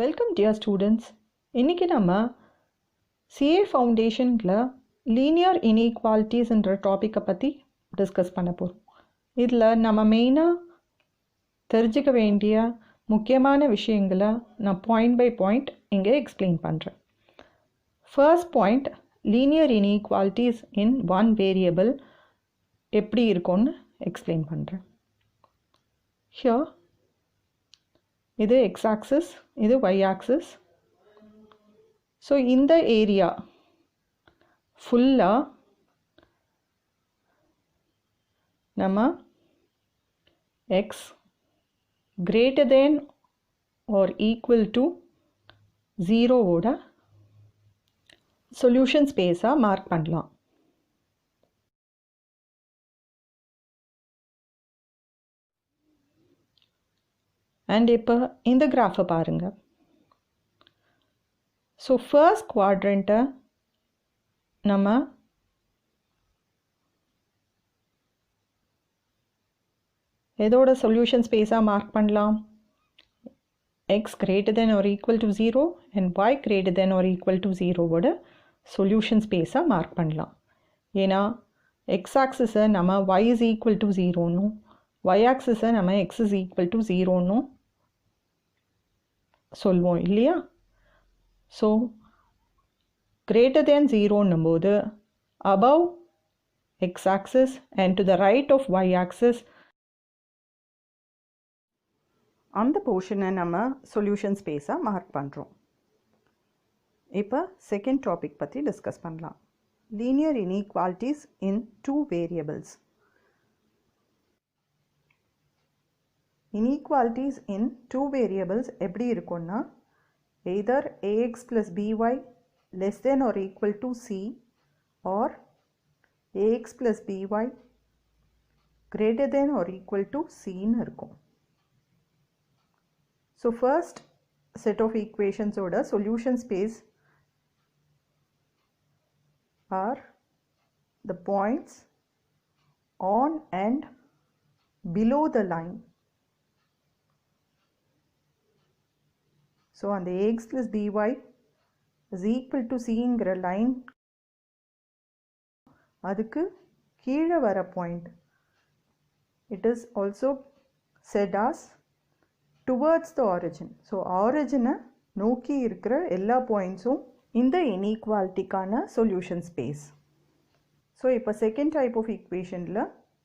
Welcome dear students. இன்றைக்கி நம்ம CA ஃபவுண்டேஷனில் linear இன்இக்வாலிட்டிஸ்ன்ற டாப்பிக்கை பற்றி டிஸ்கஸ் பண்ண போகிறோம். இதில் நம்ம மெயினாக தெரிஞ்சுக்க வேண்டிய முக்கியமான விஷயங்களை நான் பாயிண்ட் பை பாயிண்ட் இங்கே எக்ஸ்பிளைன் பண்ணுறேன். First point, linear inequalities in one variable எப்படி இருக்கும்னு எக்ஸ்பிளைன் பண்ணுறேன். ஹியர் இது x axis, இது y axis. ஸோ இந்த ஏரியா ஃபுல்லாக நம்ம x greater than or equal to 0ஓட சொல்யூஷன் ஸ்பேஸாக மார்க் பண்ணலாம். அண்ட் இப்போ இந்த கிராஃபை பாருங்கள். ஸோ ஃபர்ஸ்ட் குவாட்ரண்ட்டை நம்ம எதோட சொல்யூஷன் ஸ்பேஸாக மார்க் பண்ணலாம்? x greater than or equal to 0 and y greater than or equal to 0ஓட சொல்யூஷன் ஸ்பேஸாக மார்க் பண்ணலாம். ஏன்னா x ஆக்சிஸை நம்ம y is equal to 0னும் y ஆக்சிஸை நம்ம x is equal to 0னும் சொல்வோம் இல்லையா? ஸோ greater than 0ன்னும் போது above x axis and to the right of y axis அந்த போர்ஷனை நம்ம சொல்யூஷன் ஸ்பேஸாக மார்க் பண்ணுறோம். இப்போ செகண்ட் டாபிக் பற்றி டிஸ்கஸ் பண்ணலாம். Linear inequalities in two variables. Inequalities in two variables எப்படி இருக்கும்னா, either ax plus by less than or equal to c or ax plus by greater than or equal to c ன்னு இருக்கும். So first set of equations ஓட solution space are the points on and below the line. So அந்த ax plus by is equal to cங்கிற line அதுக்கு கீழே வர point it is also said as towards the origin. So ஆரிஜினை நோக்கி இருக்கிற எல்லா பாயிண்ட்ஸும் இந்த இன்இக்வாலிட்டிக்கான சொல்யூஷன் ஸ்பேஸ். ஸோ இப்போ செகண்ட் டைப் ஆஃப் ஈக்குவேஷனில்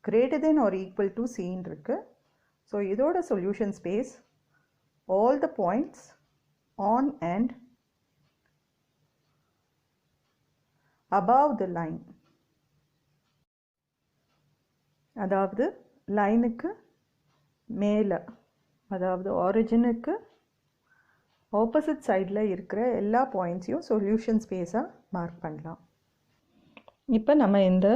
greater than or equal to cன்னு இருக்கு. ஸோ இதோட solution space all the points on and above the line. அதாவது லைனுக்கு மேலே, அதாவது ஆரிஜினுக்கு ஆப்போசிட் சைடில் இருக்கிற எல்லா பாயிண்ட்ஸையும் சொல்யூஷன் ஸ்பேஸாக மார்க் பண்ணலாம். இப்போ நம்ம இந்த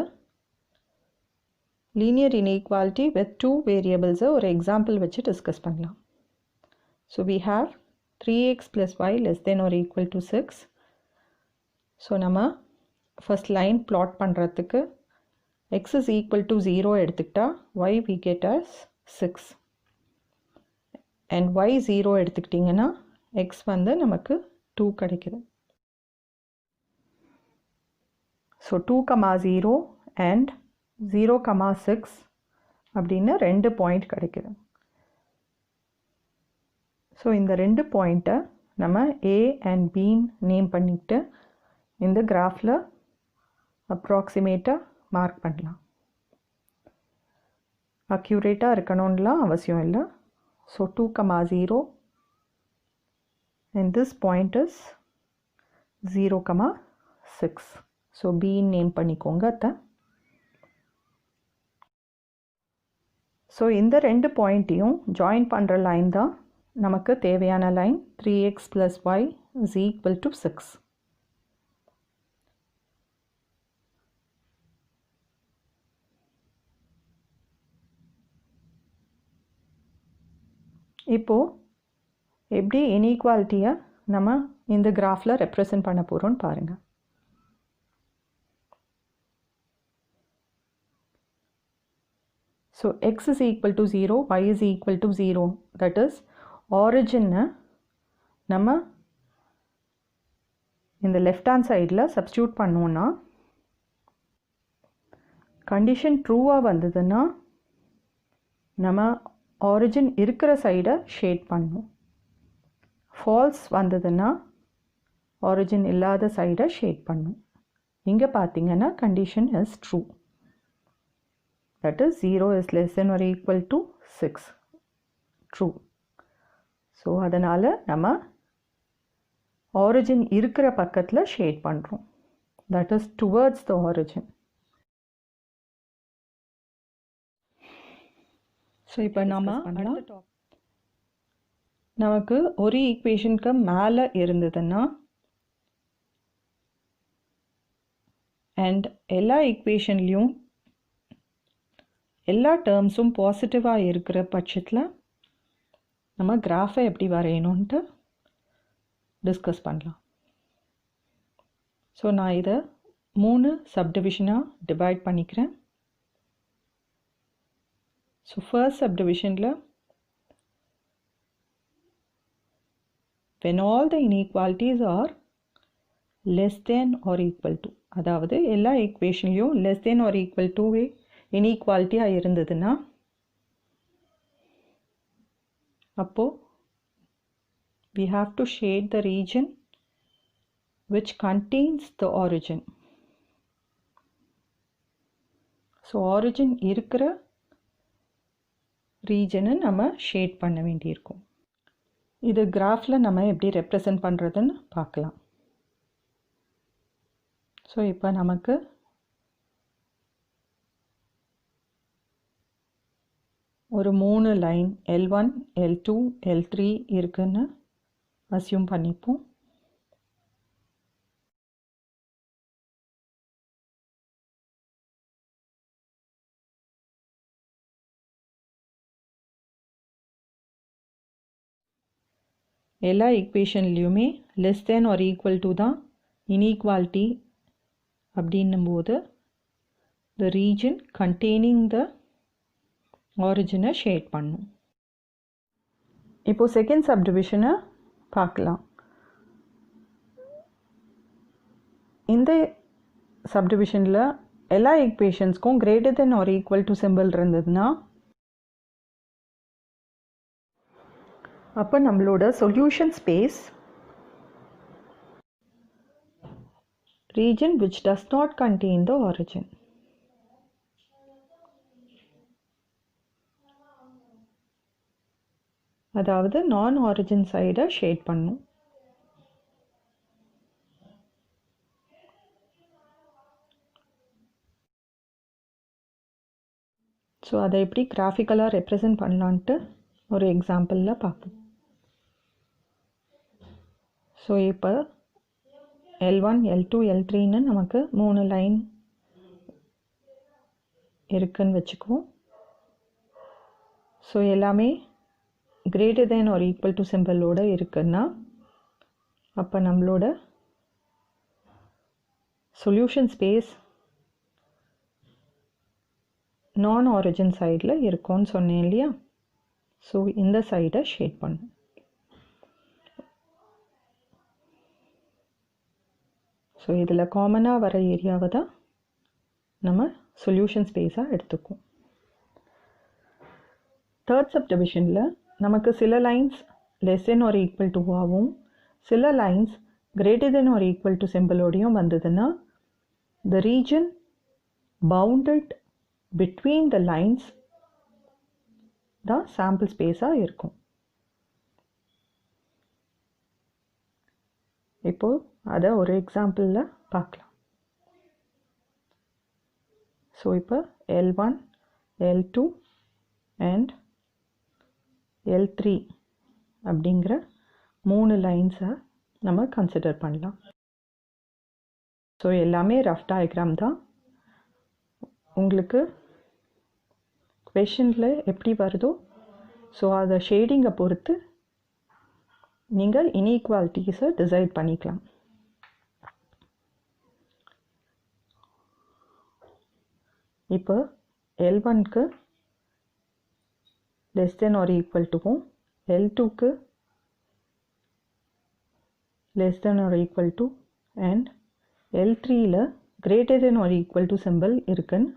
லீனியர் இன்இக்வாலிட்டி வித் டூ வேரியபிள்ஸை ஒரு எக்ஸாம்பிள் வச்சு டிஸ்கஸ் பண்ணலாம். So we have 3x plus y less than or equal to 6. So நம்ம ஃபஸ்ட் லைன் plot பண்ணுறதுக்கு x is equal to 0 எடுத்துக்கிட்டா y we get as 6 and y 0 எடுத்துக்கிட்டிங்கன்னா x வந்து நமக்கு 2 கிடைக்குது. ஸோ 2,0 and 0,6 அப்படின்னு ரெண்டு பாயிண்ட் கிடைக்குது. ஸோ இந்த ரெண்டு பாயிண்ட்டை நம்ம ஏ அண்ட் பின்னு நேம் பண்ணிவிட்டு இந்த கிராஃபில் அப்ராக்சிமேட்டாக மார்க் பண்ணலாம். அக்யூரேட்டாக இருக்கணும்லாம் அவசியம் இல்லை. So 2,0 and this point is 0,6. So pin name பண்ணிக்கோங்க அத்தை. ஸோ இந்த ரெண்டு பாயிண்ட்டையும் ஜாயின் பண்ணுற லைன் தான் நமக்கு தேவையான line 3x plus y is equal to 6. இப்போது எப்படி இன்இக்வாலிட்டியை நம்ம இந்த கிராஃபில் ரெப்ரசன்ட் பண்ண போகிறோன்னு பாருங்கள். So x is equal to 0, y is equal to 0. That is origin நம்ம இந்த லெஃப்ட் ஹேண்ட் சைடில் சப்ஸ்டியூட் பண்ணோன்னா கண்டிஷன் ட்ரூவாக வந்ததுன்னா நம்ம ஆரிஜின் இருக்கிற சைடை ஷேட் பண்ணணும். ஃபால்ஸ் வந்ததுன்னா ஆரிஜின் இல்லாத சைடை ஷேட் பண்ணணும். இங்கே பார்த்தீங்கன்னா condition is true, that is 0 is less than or equal to 6 true. So அதனால் நம்ம ஆரிஜின் இருக்கிற பக்கத்தில் ஷேட் பண்ணுறோம், that is towards the origin. So இப்போ நமக்கு ஒரு ஈக்குவேஷனுக்கு மேலே இருந்ததுன்னா அண்ட் எல்லா ஈக்குவேஷன்லேயும் எல்லா டேர்ம்ஸும் பாசிட்டிவாக இருக்கிற பட்சத்தில் நம்ம கிராஃபை எப்படி வரையணுன்ட்டு டிஸ்கஸ் பண்ணலாம். ஸோ நான் இதை 3 சப்டிவிஷனாக டிவைட் பண்ணிக்கிறேன். ஸோ ஃபர்ஸ்ட் சப்டிவிஷனில் when all the inequalities are less than or equal to, அதாவது எல்லா ஈக்குவேஷன்லேயும் less than or equal to இன்ஈக்வாலிட்டியாக இருந்ததுன்னா அப்போது we have to shade the region which contains the origin. So origin இருக்கிற ரீஜனை நம்ம ஷேட் பண்ண வேண்டியிருக்கும். இது கிராஃபில் நம்ம எப்படி ரெப்ரசன்ட் பண்ணுறதுன்னு பார்க்கலாம். ஸோ இப்போ நமக்கு ஒரு 3 லைன் L1, L2, L3 இருக்குன்னு அஸ்யூம் பண்ணிப்போம். எல்லா ஈக்குவேஷன்லேயுமே less than or equal to தான் இன்ஈக்வாலிட்டி அப்படின்னும்போது த ரீஜன் கண்டெய்னிங் த ஆரிஜினை ஷேட் பண்ணும். இப்போது செகண்ட் சப்டிவிஷனை பார்க்கலாம். இந்த சப்டிவிஷனில் எல்லா ஈக்குவேஷன்ஸ்க்கும் greater than or equal to symbol இருந்ததுன்னா அப்போ நம்மளோட solution space region which does not contain the origin. அதாவது நான் ஆரிஜின் சைடை ஷேட் பண்ணும். ஸோ அதை எப்படி கிராஃபிக்கலாக ரெப்ரசன்ட் பண்ணலான்ட்டு ஒரு எக்ஸாம்பிளில் பார்ப்போம். ஸோ இப்போ L1, L2, L3ன்னு நமக்கு 3 லைன் இருக்குன்னு வச்சுக்குவோம். ஸோ எல்லாமே greater than or equal to சிம்பிளோடு இருக்குன்னா அப்போ நம்மளோட சொல்யூஷன் ஸ்பேஸ் நான் ஆரிஜின் சைடில் இருக்கும்னு சொன்னேன் இல்லையா? ஸோ இந்த சைடை ஷேட் பண்ணும். ஸோ இதில் காமனாக வர ஏரியாவை தான் நம்ம சொல்யூஷன் ஸ்பேஸாக எடுத்துக்குவோம். தேர்ட் சப்டிவிஷனில் நமக்கு சில lines less than or equal டுவாகவும் சில lines greater than or equal to சிம்பிளோடையும் வந்ததுன்னா the region bounded between the lines தான் சாம்பிள் ஸ்பேஸாக இருக்கும். இப்போது அதை ஒரு எக்ஸாம்பிளில் பார்க்கலாம். ஸோ இப்போ L1, L2 அண்ட் L3 அப்படிங்கிற 3 லைன்ஸை நம்ம கன்சிடர் பண்ணலாம். ஸோ எல்லாமே ரஃப் டயக்ராம் தான். உங்களுக்கு கொஷனில் எப்படி வருதோ ஸோ அதை ஷேடிங்கை பொறுத்து நீங்கள் இன்ஈக்வாலிட்டிஸை டிசைட் பண்ணிக்கலாம். இப்போ L1க்கு லெஸ் தென் ஆர் ஈக்குவல் டுவும் L2க்கு less than or equal to and L3ல greater than or equal to symbol இருக்குன்னு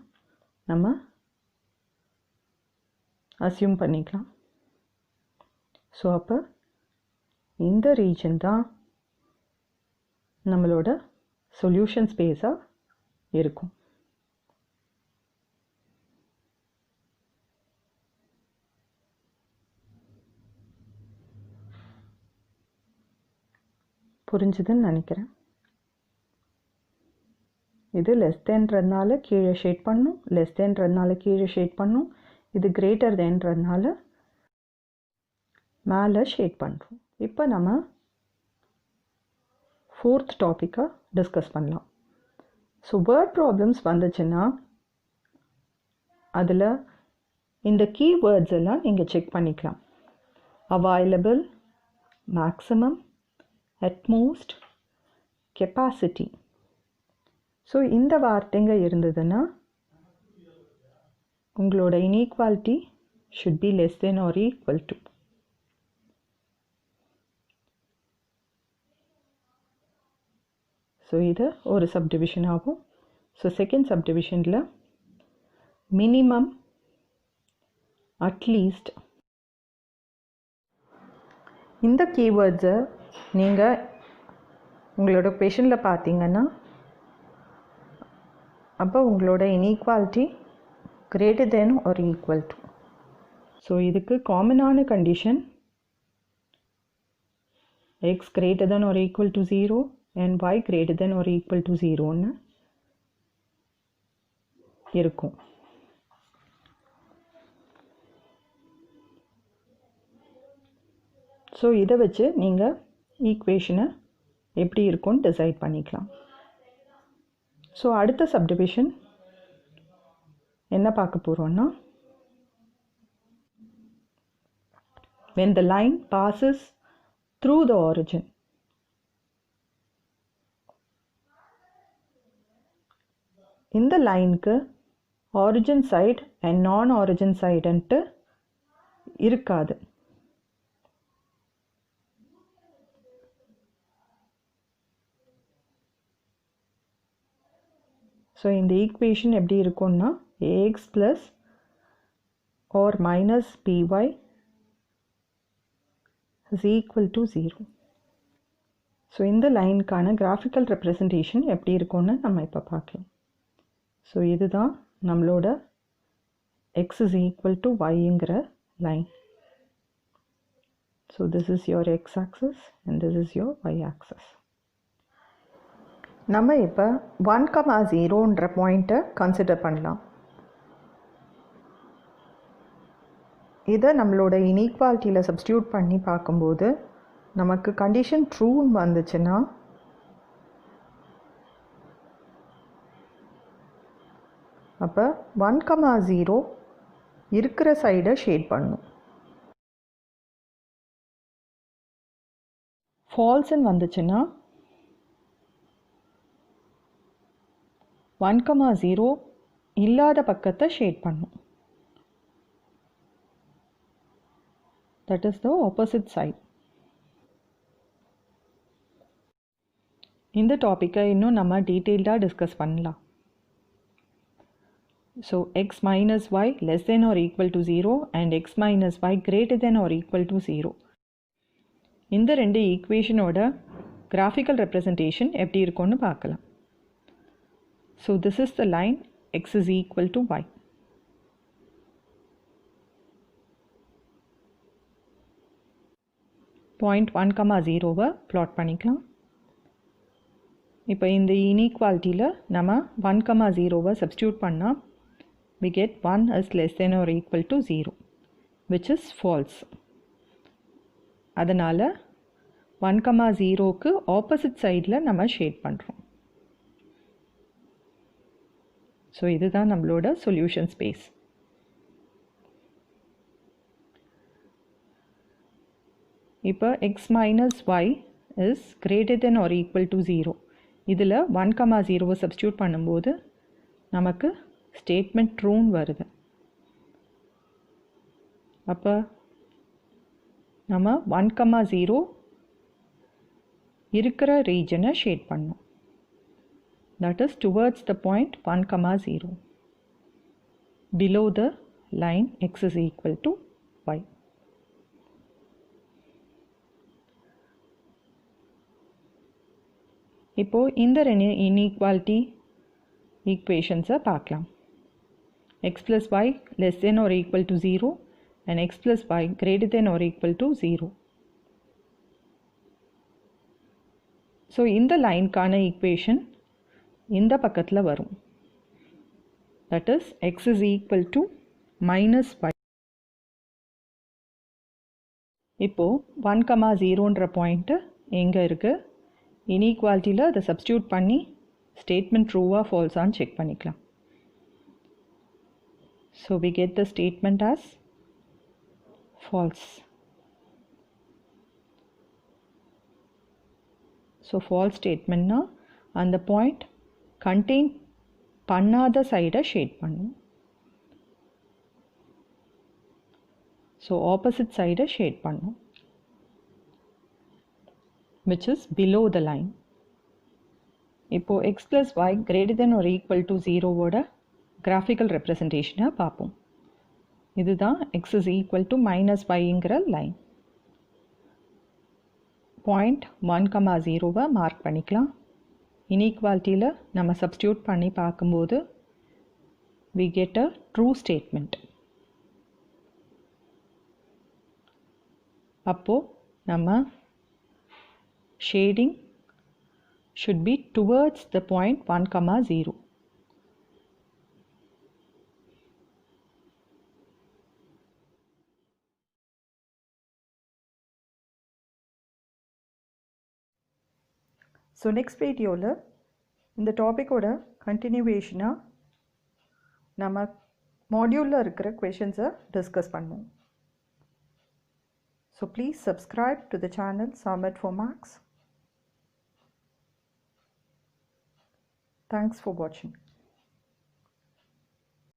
நம்ம assume பண்ணிக்கலாம். ஸோ அப்போ இந்த ரீஜன் தான் நம்மளோட சொல்யூஷன் ஸ்பேஸாக இருக்கும். புரிஞ்சுதுன்னு நினைக்கிறேன். இது லெஸ் தேன்றதுனால கீழே ஷேட் பண்ணும், லெஸ் தேன்றதுனால கீழே ஷேட் பண்ணும், இது கிரேட்டர் தேன்றதுனால மேலே ஷேட் பண்ணுறோம். இப்போ நம்ம 4th டாப்பிக்காக டிஸ்கஸ் பண்ணலாம். ஸோ வேர்ட் ப்ராப்ளம்ஸ் வந்துச்சுன்னா அதில் இந்த கீவேர்ட்ஸ் எல்லாம் நீங்கள் செக் பண்ணிக்கலாம். Available, maximum, at most, capacity. So இந்த வார்த்தைங்க இருந்ததுன்னா உங்களோட inequality should be less than or equal to. So இது ஒரு சப்டிவிஷன் ஆகும். ஸோ செகண்ட் சப்டிவிஷனில் மினிமம், அட்லீஸ்ட், இந்த கீவேர்ட்ஸை நீங்கள் உங்களோட கொஷனில் பார்த்தீங்கன்னா அப்போ உங்களோட inequality greater than or equal to. So இதுக்கு காமனான condition x greater than or equal to 0 and y greater than or equal to 0ன்னு இருக்கும். ஸோ இதை வச்சு நீங்கள் ஈக்குவேஷனை எப்படி இருக்கும்னு டிசைட் பண்ணிக்கலாம். ஸோ அடுத்த சப்டிவிஷன் என்ன பார்க்க போகிறோன்னா, when the line passes through the origin. இந்த லைனுக்கு ஆரிஜின் சைட் அண்ட் நான் ஆரிஜின் சைடுன்ட்டு இருக்காது. ஸோ இந்த ஈக்குவேஷன் எப்படி இருக்கும்னா ax plus or minus by is equal to 0. So இந்த லைனுக்கான கிராஃபிக்கல் ரெப்ரசன்டேஷன் எப்படி இருக்கும்னு நம்ம இப்போ பார்க்கலாம். ஸோ இதுதான் நம்மளோட x is equal to yங்கிற line. So this is your x axis and this is your y axis. நம்ம இப்போ 1,0ன்ற பாயிண்ட்டை கன்சிடர் பண்ணலாம். இதை நம்மளோட இன்ஈக்வாலிட்டியில் சப்ஸ்டியூட் பண்ணி பார்க்கும்போது நமக்கு கண்டிஷன் ட்ரூன்னு வந்துச்சுன்னா அப்போ 1,0 இருக்கிற சைடை ஷேட் பண்ணும். ஃபால்ஸ்ன்னு வந்துச்சுன்னா 1,0 இல்லாத பக்கத்தை ஷேட் பண்ணும். That is the opposite side. இந்த டாப்பிக்கை இன்னும் நம்ம டீட்டெயில்டாக டிஸ்கஸ் பண்ணலாம். So x minus y less than or equal to 0 and x minus y greater than or equal to 0. இந்த ரெண்டு ஈக்குவேஷனோட கிராஃபிக்கல் ரெப்ரசன்டேஷன் எப்படி இருக்கும்னு பார்க்கலாம். So this is the line x is equal to y. Point 1,0வை plot பண்ணிக்கலாம். இப்போ இந்த இன்ஈக்வாலிட்டியில் நம்ம 1,0வை சப்ஸ்டியூட் பண்ணால் we get 1 is less than or equal to 0 which is false. அதனால் 1,0க்கு ஆப்போசிட் சைடில் நம்ம ஷேட் பண்ணுறோம். ஸோ இதுதான் நம்மளோட சொல்யூஷன் ஸ்பேஸ். இப்போ x minus y is greater than or equal to 0. இதில் 1,0வை சப்ஸ்டியூட் பண்ணும்போது நமக்கு ஸ்டேட்மெண்ட் ட்ரூன்னு வருது. அப்போ நம்ம 1,0 இருக்கிற ரீஜனை ஷேட் பண்ணும். That is towards the point 1, 0. Below the line x is equal to y. இப்போ இந்த inequality equations பார்க்கலாம். x plus y less than or equal to 0 and x plus y greater than or equal to 0. So இந்த லைன்கான equation இந்த பக்கத்தில் வரும். That is x is equal to minus y. இப்போ 1, 0ன்ற point எங்கே இருக்குது? இன்இக்வாலிட்டியில் அதை சப்ஸ்டியூட் பண்ணி ஸ்டேட்மெண்ட் ட்ரூவா ஃபால்ஸான்னு செக் பண்ணிக்கலாம். So we get the statement as false. So false statement na அந்த point contain பண்ணாத சைடை ஷேட் பண்ணும். So opposite சைடை ஷேட் பண்ணும், which is below the line. இப்போ x plus y greater than or equal to 0 ஓட graphical representation பார்ப்போம். இதுதான் x is equal to minus yங்கிற லைன். பாயிண்ட் 1, 0வை மார்க் பண்ணிக்கலாம். இன்இக்வாலிட்டியில் நம்ம சப்ஸ்டியூட் பண்ணி பார்க்கும்போது we get a true statement. அப்போது நம்ம shading should be towards the point 1, 0. So next வீடியோவில் இந்த டாப்பிக்கோட கண்டினியூவேஷனாக நம்ம மாடியூலில் இருக்கிற கொஷின்ஸை டிஸ்கஸ் பண்ணுவோம். So please subscribe to the channel Summit for Maths. Thanks for watching.